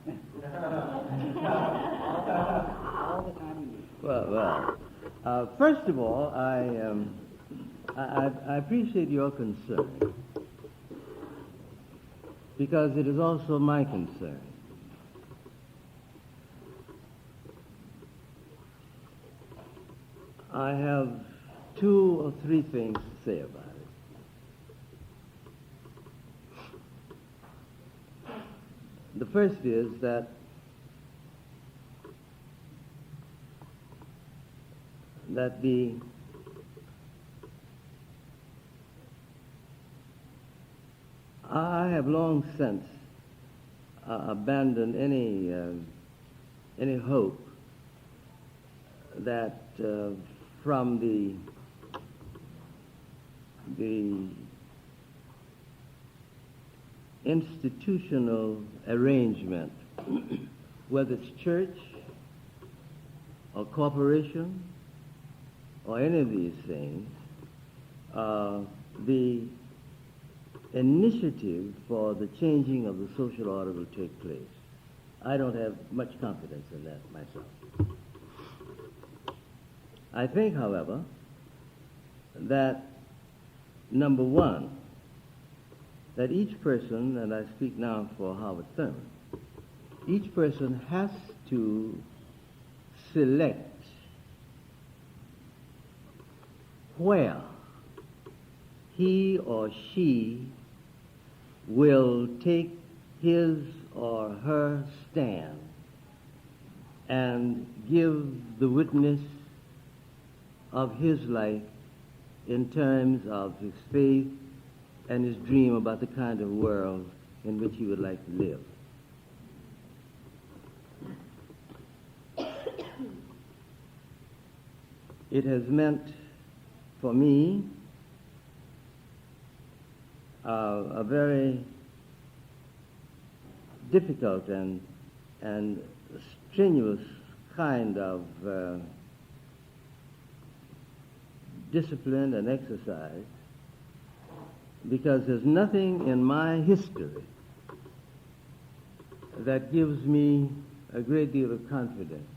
All the time you need. Well, first of all, I appreciate your concern, because it is also my concern. I have 2 or 3 things to say about it. The first is that I have long since abandoned any hope that from the institutional arrangement, whether it's church or corporation or any of these things, the initiative for the changing of the social order will take place. I don't have much confidence in that myself. I think, however, that number one, that each person, and I speak now for Howard Thurman, each person has to select where he or she will take his or her stand and give the witness of his life in terms of his faith and his dream about the kind of world in which he would like to live. It has meant for me a very difficult and strenuous kind of discipline and exercise, because there's nothing in my history that gives me a great deal of confidence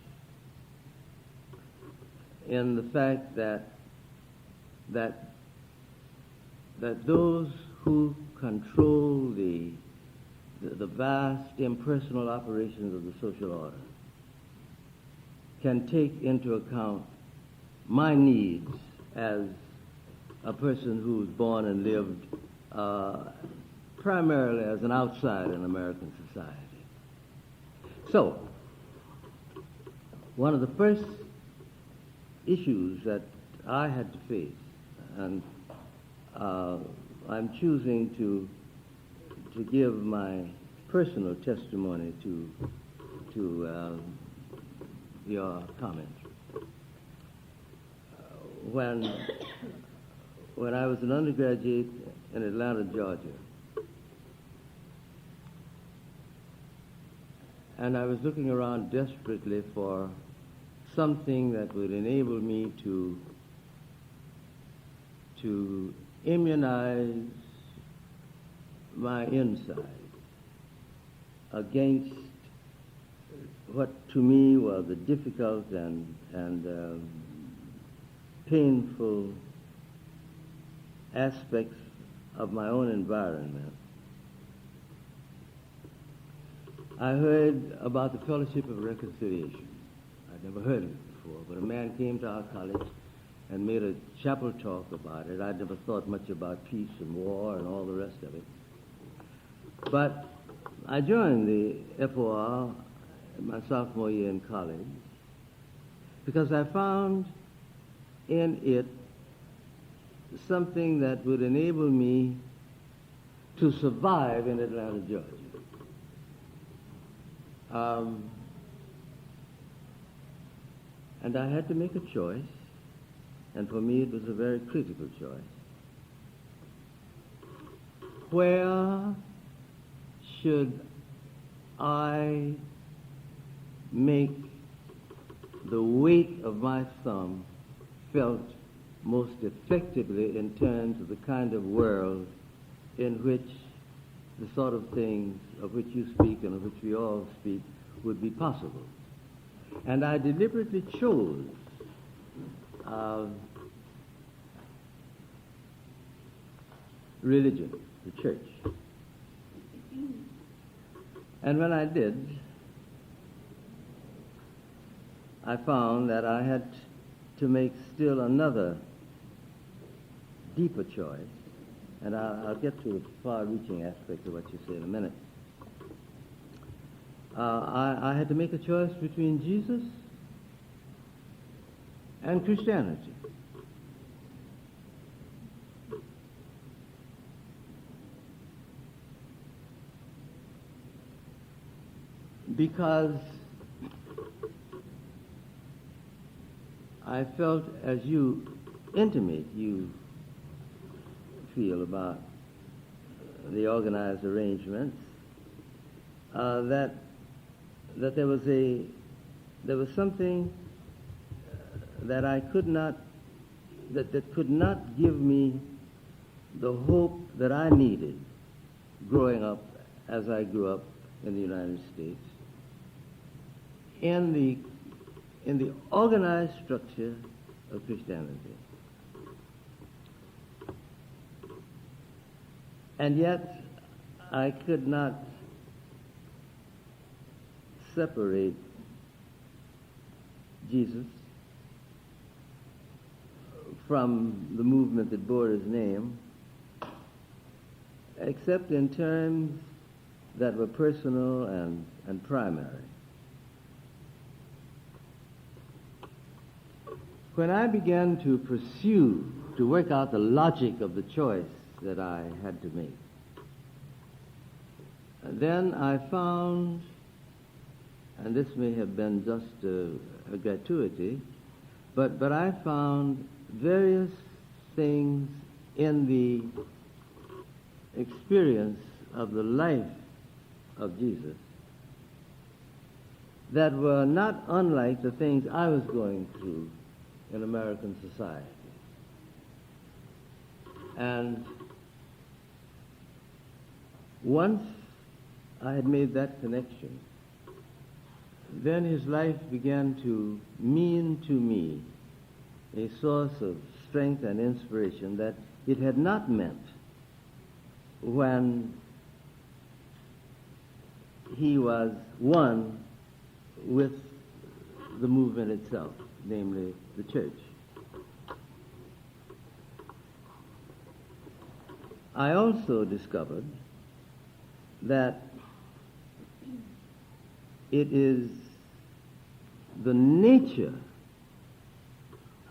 in the fact that those who control the vast impersonal operations of the social order can take into account my needs as a person who was born and lived primarily as an outsider in American society. So, one of the first issues that I had to face, and I'm choosing to give my personal testimony to your comments. When I was an undergraduate in Atlanta, Georgia, and I was looking around desperately for something that would enable me to immunize my inside against what to me were the difficult and painful aspects of my own environment. I heard about the Fellowship of Reconciliation. I'd never heard of it before, but a man came to our college and made a chapel talk about it. I'd never thought much about peace and war and all the rest of it. But I joined the FOR my sophomore year in college because I found in it something that would enable me to survive in Atlanta, Georgia. And I had to make a choice, and for me it was a very critical choice. Where should I make the weight of my thumb felt most effectively in terms of the kind of world in which the sort of things of which you speak and of which we all speak would be possible. And I deliberately chose religion, the church. And when I did, I found that I had to make still another deeper choice, and I'll get to the far-reaching aspect of what you say in a minute. I had to make a choice between Jesus and Christianity. Because I felt, as you intimate, you feel about the organized arrangements, that there was something that I could not, that could not give me the hope that I needed growing up as I grew up in the United States, in the organized structure of Christianity. And yet, I could not separate Jesus from the movement that bore his name, except in terms that were personal and primary. When I began to pursue, to work out the logic of the choice that I had to make, then I found, and this may have been just a gratuity, but I found various things in the experience of the life of Jesus that were not unlike the things I was going through in American society. And once I had made that connection, then his life began to mean to me a source of strength and inspiration that it had not meant when he was one with the movement itself, namely the church. I also discovered that it is the nature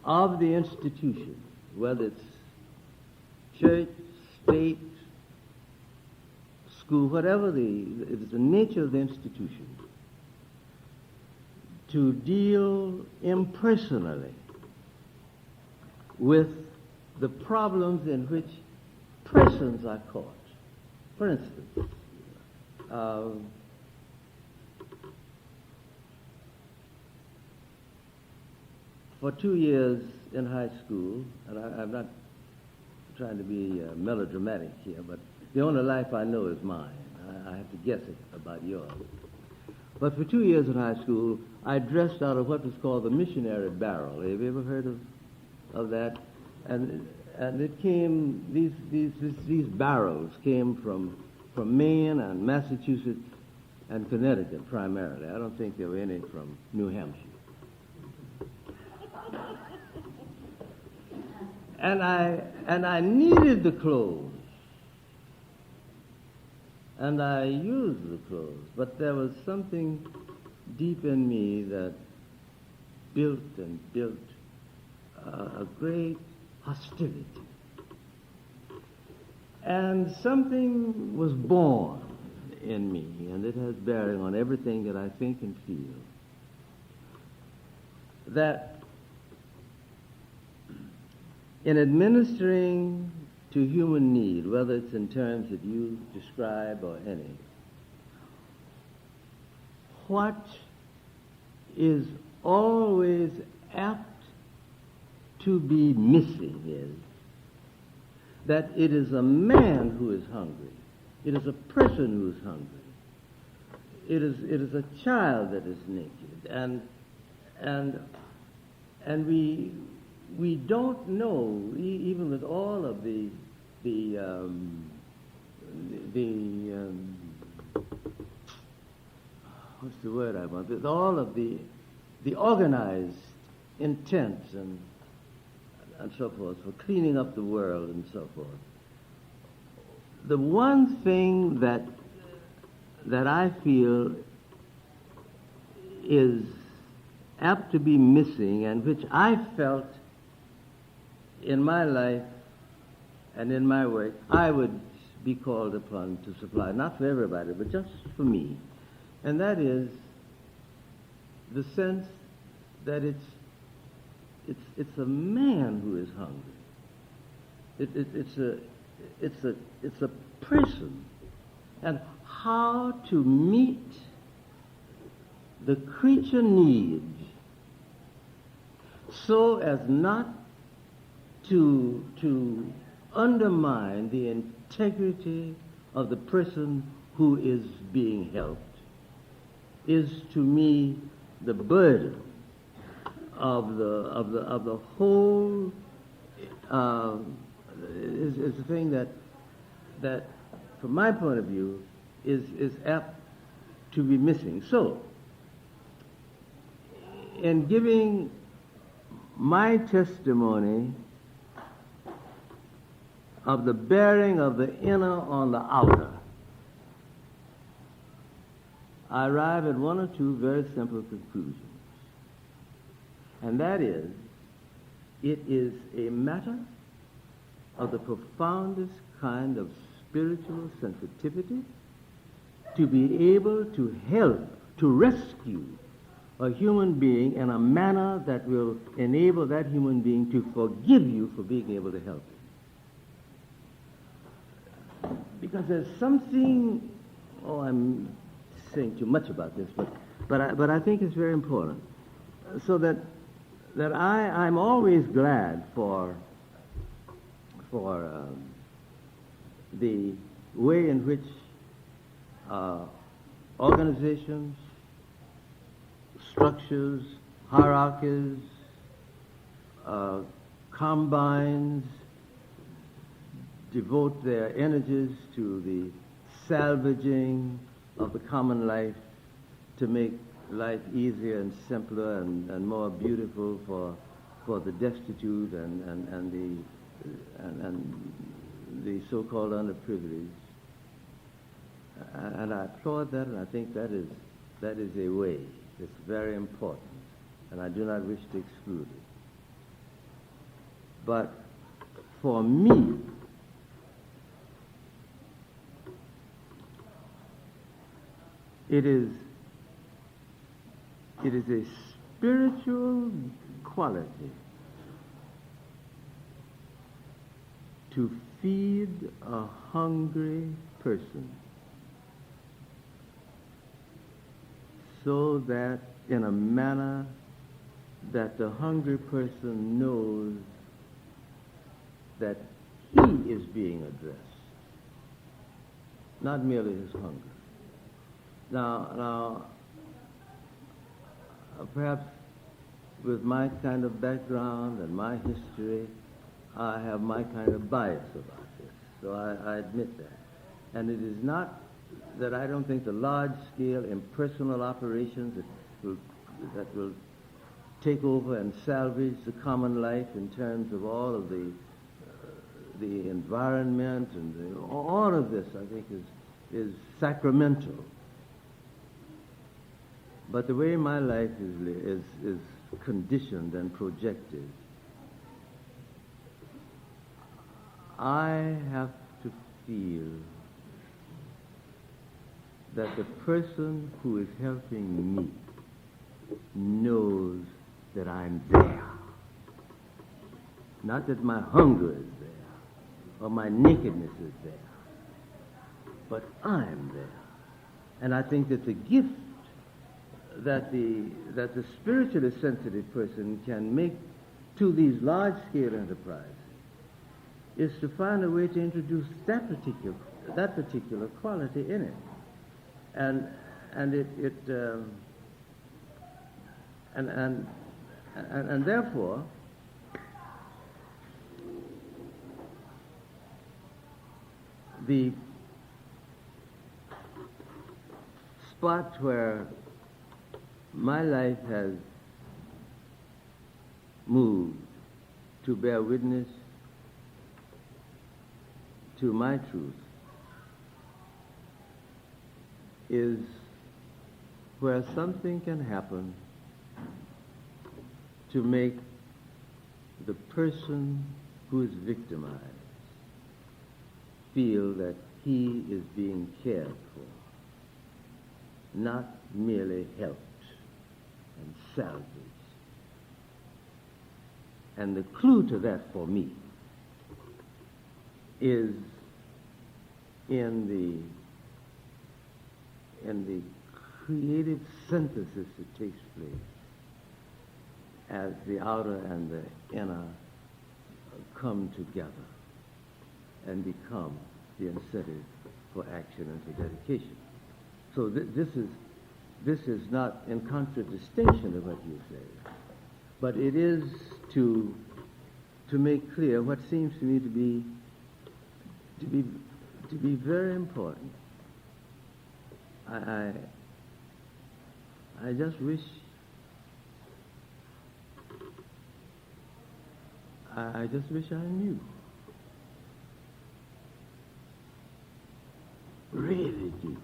of the institution, whether it's church, state, school, whatever it is the nature of the institution, to deal impersonally with the problems in which persons are caught. For instance, for 2 years in high school, and I'm not trying to be melodramatic here, but the only life I know is mine. I have to guess it about yours. But for 2 years in high school, I dressed out of what was called the missionary barrel. Have you ever heard of that? And it came, these barrels came from Maine and Massachusetts and Connecticut primarily. I don't think there were any from New Hampshire. And I needed the clothes, and I used the clothes, but there was something deep in me that built a great hostility. And something was born in me, and it has bearing on everything that I think and feel, that in administering to human need, whether it's in terms that you describe or any, what is always apt to be missing is that it is a man who is hungry. It is a person who's hungry. It is a child that is naked, and we don't know, even with all of the what's the word I want? With all of the organized intent and so forth for cleaning up the world and so forth. The one thing that I feel is apt to be missing, and which I felt in my life and in my work, I would be called upon to supply, not for everybody, but just for me. And that is the sense that it's a man who is hungry. It's a person, and how to meet the creature needs so as not to undermine the integrity of the person who is being helped is, to me, the burden of the whole is the thing that from my point of view is apt to be missing. So, in giving my testimony of the bearing of the inner on the outer, I arrive at one or two very simple conclusions. And that is, it is a matter of the profoundest kind of spiritual sensitivity to be able to help, to rescue a human being in a manner that will enable that human being to forgive you for being able to help him. Because there's something, I'm saying too much about this, but I think it's very important. So that I'm always glad for the way in which organizations, structures, hierarchies, combines devote their energies to the salvaging of the common life to make life easier and simpler and more beautiful for the destitute and the so-called underprivileged. And I applaud that, and I think that is a way. It's very important, and I do not wish to exclude it. But for me, it is a spiritual quality to feed a hungry person so that in a manner that the hungry person knows that he is being addressed, not merely his hunger. Now, perhaps with my kind of background and my history, I have my kind of bias about this, so I admit that. And it is not that I don't think the large-scale impersonal operations that will take over and salvage the common life in terms of all of the environment and all of this, I think, is sacramental. But the way my life is conditioned and projected, I have to feel that the person who is helping me knows that I'm there. Not that my hunger is there or my nakedness is there, but I'm there. And I think that the gift that the spiritually sensitive person can make to these large-scale enterprises is to find a way to introduce that particular that particular quality in it, and therefore the spot where my life has moved to bear witness to my truth is where something can happen to make the person who is victimized feel that he is being cared for, not merely helped and salvaged. And the clue to that for me is in the creative synthesis that takes place as the outer and the inner come together and become the incentive for action and for dedication. So this is not in contradistinction of what you say, but it is to make clear what seems to me to be very important. I just wish I knew really deep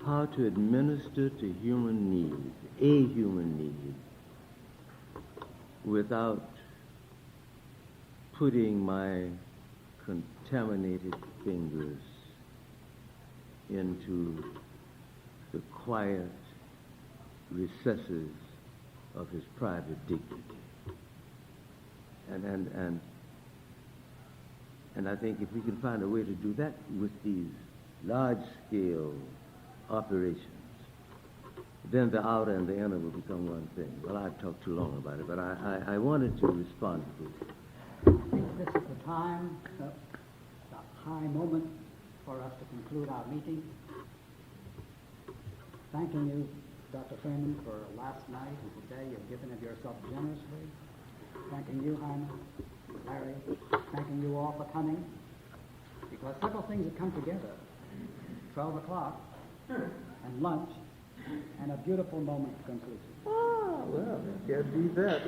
how to administer to human needs, a human need, without putting my contaminated fingers into the quiet recesses of his private dignity. And I think if we can find a way to do that with these large-scale operations, then the outer and the inner will become one thing. Well, I've talked too long about it, but I wanted to respond to this. I think this is the time, the high moment for us to conclude our meeting. Thanking you, Dr. Thurman, for last night and today. You've given of yourself generously. Thanking you, Hyman, Larry. Thanking you all for coming, because several things have come together. 12 o'clock and lunch and a beautiful moment of conclusion. Oh, well, can't beat that.